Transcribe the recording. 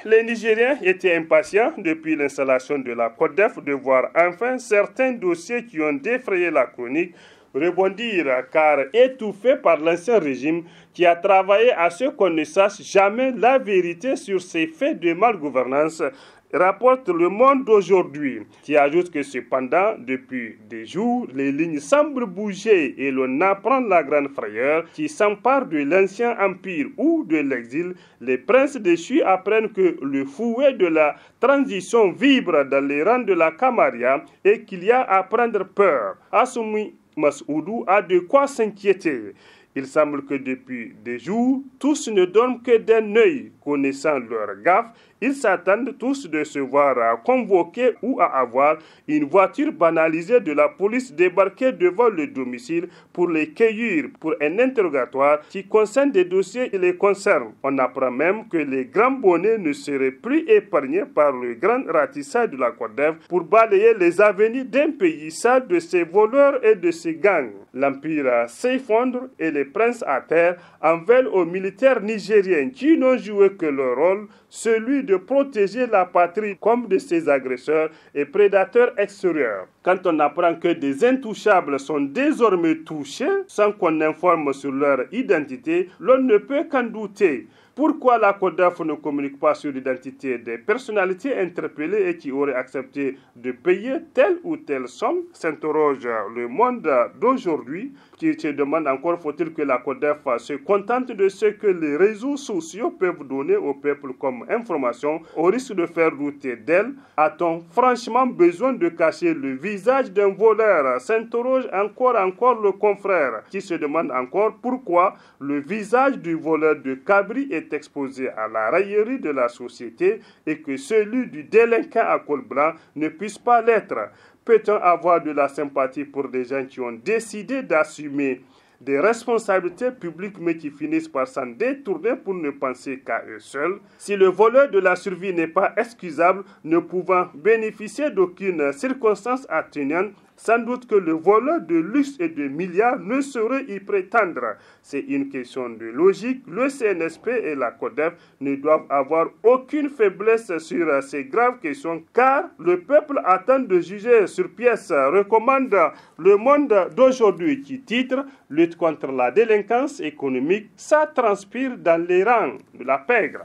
les Nigériens étaient impatients depuis l'installation de la CODEF de voir enfin certains dossiers qui ont défrayé la chronique rebondir, car étouffé par l'ancien régime qui a travaillé à ce qu'on ne sache jamais la vérité sur ces faits de malgouvernance, rapporte Le Monde d'aujourd'hui, qui ajoute que cependant, depuis des jours, les lignes semblent bouger et l'on apprend la grande frayeur qui s'empare de l'ancien empire ou de l'exil. Les princes déchus apprennent que le fouet de la transition vibre dans les rangs de la Camarilla et qu'il y a à prendre peur. Assoumi Massoudou a de quoi s'inquiéter. Il semble que depuis des jours, tous ne dorment que d'un œil, connaissant leur gaffe. Ils s'attendent tous de se voir convoquer ou à avoir une voiture banalisée de la police débarquée devant le domicile pour les cueillir pour un interrogatoire qui concerne des dossiers qui les concernent. On apprend même que les grands bonnets ne seraient plus épargnés par le grand ratissage de la CODEF pour balayer les avenues d'un pays sale de ses voleurs et de ses gangs. L'empire s'effondre et les princes à terre en veulent aux militaires nigériens qui n'ont joué que leur rôle, celui de protéger la patrie comme de ses agresseurs et prédateurs extérieurs. Quand on apprend que des intouchables sont désormais touchés sans qu'on informe sur leur identité, l'on ne peut qu'en douter. Pourquoi la CODEF ne communique pas sur l'identité des personnalités interpellées et qui auraient accepté de payer telle ou telle somme, s'interroge Le Monde d'aujourd'hui, qui se demande encore faut-il que la CODEF se contente de ce que les réseaux sociaux peuvent donner au peuple comme information au risque de faire douter d'elle. A-t-on franchement besoin de cacher le visage d'un voleur? S'interroge encore le confrère, qui se demande encore pourquoi le visage du voleur de Cabri est exposé à la raillerie de la société et que celui du délinquant à col blanc ne puisse pas l'être. Peut-on avoir de la sympathie pour des gens qui ont décidé d'assumer des responsabilités publiques mais qui finissent par s'en détourner pour ne penser qu'à eux seuls? Si le voleur de la survie n'est pas excusable, ne pouvant bénéficier d'aucune circonstance atténuante, sans doute que le voleur de luxe et de milliards ne saurait y prétendre. C'est une question de logique. Le CNSP et la CODEF ne doivent avoir aucune faiblesse sur ces graves questions, car le peuple attend de juger sur pièce, recommande Le Monde d'aujourd'hui, qui titre « Lutte contre la délinquance économique, ça transpire dans les rangs de la pègre ».